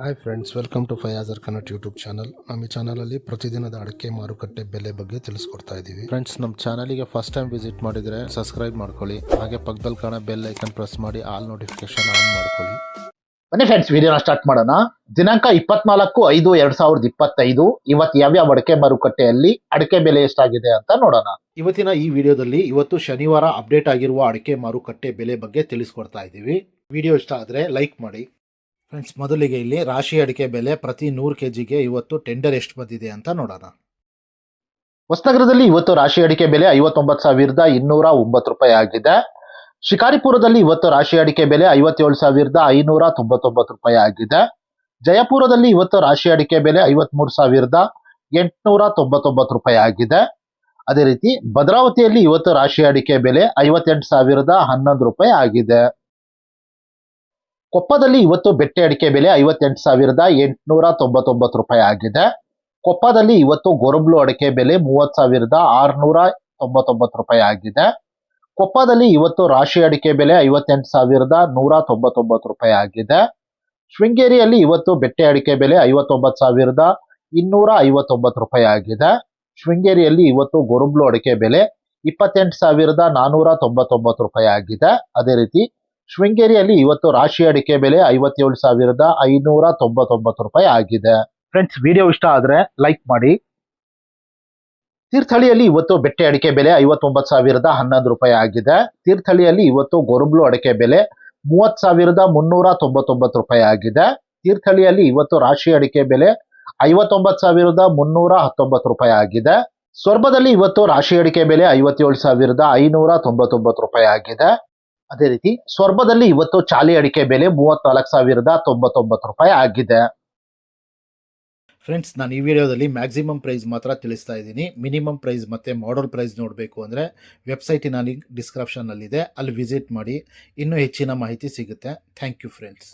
Hi friends, welcome to ಫಯಾಜರ್ Kannada YouTube channel. ನಮ್ಮ ಈ ಚಾನಲಲ್ಲಿ ಪ್ರತಿದಿನದ ಅಡಿಕೆ ಮಾರುಕಟ್ಟೆ ಬೆಲೆ ಬಗ್ಗೆ ತಿಳಿಸ್ಕೊಡ್ತಾ ಇದ್ದೀವಿ. ಫ್ರೆಂಡ್ಸ್, ನಮ್ಮ ಚಾನಲಿಗೆ ಫಸ್ಟ್ ಟೈಮ್ ವಿಸಿಟ್ ಮಾಡಿದರೆ ಸಬ್ಸ್ಕ್ರೈಬ್ ಮಾಡ್ಕೊಳ್ಳಿ. ಹಾಗೆ ಪಕ್ಕದಲ್ಲಿ ಕಾಣೋ ಬೆಲ್ ಐಕನ್ ಪ್ರೆಸ್ ಮಾಡಿ ಆಲ್ ನೋಟಿಫಿಕೇಶನ್ ಆನ್ ಮಾಡ್ಕೊಳ್ಳಿ. ಬನ್ನಿ ಫ್ರೆಂಡ್ಸ್, ವಿಡಿಯೋನ ಸ್ಟಾರ್ಟ್ ಮಾಡೋಣ. ದಿನಾಂಕ 24/5/2025 ಇವತ್ತು ಯಾವ್ಯಾವ ಅಡಿಕೆ ಮಾರುಕಟ್ಟೆಯಲ್ಲಿ ಅಡಿಕೆ ಬೆಲೆ ಎಷ್ಟಾಗಿದೆ ಅಂತ ನೋಡೋಣ. ಇವತ್ತಿನ ಈ ವಿಡಿಯೋದಲ್ಲಿ ಇವತ್ತು ಶನಿವಾರ ಅಪ್ಡೇಟ್ ಆಗಿರುವ ಅಡಿಕೆ ಮಾರುಕಟ್ಟೆ ಬೆಲೆ ಬಗ್ಗೆ ತಿಳಿಸ್ಕೊಡ್ತಾ ಇದ್ದೀವಿ. ವಿಡಿಯೋ ಇಷ್ಟ ಆದರೆ ಲೈಕ್ ಮಾಡಿ. ಫ್ರೆಂಡ್ಸ್, ಮೊದಲಿಗೆ ಇಲ್ಲಿ ರಾಶಿ ಅಡಿಕೆ ಬೆಲೆ ಪ್ರತಿ 100 kgಗೆ ಇವತ್ತು ಟೆಂಡರ್ ಎಷ್ಟು ಬಂದಿದೆ ಅಂತ ನೋಡೋಣ. ಹೊಸನಗರದಲ್ಲಿ ಇವತ್ತು ರಾಶಿ ಅಡಿಕೆ ಬೆಲೆ 59,209 ರೂಪಾಯಿ ಆಗಿದೆ. ಶಿಕಾರಿಪುರದಲ್ಲಿ ಇವತ್ತು ರಾಶಿ ಅಡಿಕೆ ಬೆಲೆ 57,599 ರೂಪಾಯಿ ಆಗಿದೆ. ಜಯಪುರದಲ್ಲಿ ಇವತ್ತು ರಾಶಿ ಅಡಿಕೆ ಬೆಲೆ 53,899 ರೂಪಾಯಿ ಆಗಿದೆ. ಅದೇ ರೀತಿ ಭದ್ರಾವತಿಯಲ್ಲಿ ಇವತ್ತು ರಾಶಿ ಅಡಿಕೆ ಬೆಲೆ 58,011 ರೂಪಾಯಿ ಆಗಿದೆ. ಕೊಪ್ಪದಲ್ಲಿ ಇವತ್ತು ಬೆಟ್ಟೆ ಅಡಿಕೆ ಬೆಲೆ 58,899 ರೂಪಾಯಿ ಆಗಿದೆ. ಕೊಪ್ಪದಲ್ಲಿ ಇವತ್ತು ಗೊರಬ್ಲು ಅಡಿಕೆ ಬೆಲೆ 30,699 ರೂಪಾಯಿ ಆಗಿದೆ. ಕೊಪ್ಪದಲ್ಲಿ ಇವತ್ತು ರಾಶಿ ಅಡಿಕೆ ಬೆಲೆ 58,199 ರೂಪಾಯಿ ಆಗಿದೆ. ಶೃಂಗೇರಿಯಲ್ಲಿ ಇವತ್ತು ಬೆಟ್ಟೆ ಅಡಿಕೆ ಬೆಲೆ 59,259 ರೂಪಾಯಿ ಆಗಿದೆ. ಶೃಂಗೇರಿಯಲ್ಲಿ ಇವತ್ತು ಗೊರಬ್ಲು ಅಡಿಕೆ ಬೆಲೆ 28,499 ರೂಪಾಯಿ ಆಗಿದೆ. ಅದೇ ರೀತಿ ಶೃಂಗೇರಿಯಲ್ಲಿ ಇವತ್ತು ರಾಶಿ ಅಡಿಕೆ ಬೆಲೆ 57,599 ರೂಪಾಯಿ ಆಗಿದೆ. ಫ್ರೆಂಡ್ಸ್, ವಿಡಿಯೋ ಇಷ್ಟ ಆದರೆ ಲೈಕ್ ಮಾಡಿ. ತೀರ್ಥಹಳ್ಳಿಯಲ್ಲಿ ಇವತ್ತು ಬೆಟ್ಟೆ ಅಡಿಕೆ ಬೆಲೆ 59,011 ರೂಪಾಯಿ ಆಗಿದೆ. ತೀರ್ಥಹಳ್ಳಿಯಲ್ಲಿ ಇವತ್ತು ಗೊರಬ್ಲು ಅಡಿಕೆ ಬೆಲೆ 30,399 ರೂಪಾಯಿ ಆಗಿದೆ. ತೀರ್ಥಹಳ್ಳಿಯಲ್ಲಿ ಇವತ್ತು ರಾಶಿ ಅಡಿಕೆ ಬೆಲೆ 59,319 ರೂಪಾಯಿ ಆಗಿದೆ. ಸೊರಬದಲ್ಲಿ ಇವತ್ತು ರಾಶಿ ಅಡಿಕೆ ಬೆಲೆ 57,599 ರೂಪಾಯಿ ಆಗಿದೆ. ಅದೇ ರೀತಿ ಸೊರಬದಲ್ಲಿ ಇವತ್ತು ಚಾಲಿ ಅಡಿಕೆ ಬೆಲೆ 34,099 ರೂಪಾಯಿ ಆಗಿದೆ. ಫ್ರೆಂಡ್ಸ್, ನಾನು ಈ ವಿಡಿಯೋದಲ್ಲಿ ಮ್ಯಾಕ್ಸಿಮಮ್ ಪ್ರೈಸ್ ಮಾತ್ರ ತಿಳಿಸ್ತಾ ಇದ್ದೀನಿ. ಮಿನಿಮಮ್ ಪ್ರೈಸ್ ಮತ್ತು ಮಾಡಲ್ ಪ್ರೈಸ್ ನೋಡಬೇಕು ಅಂದರೆ ವೆಬ್ಸೈಟಿನ ಲಿಂಕ್ ಡಿಸ್ಕ್ರಿಪ್ಷನ್ನಲ್ಲಿದೆ, ಅಲ್ಲಿ ವಿಸಿಟ್ ಮಾಡಿ ಇನ್ನೂ ಹೆಚ್ಚಿನ ಮಾಹಿತಿ ಸಿಗುತ್ತೆ. Thank you friends.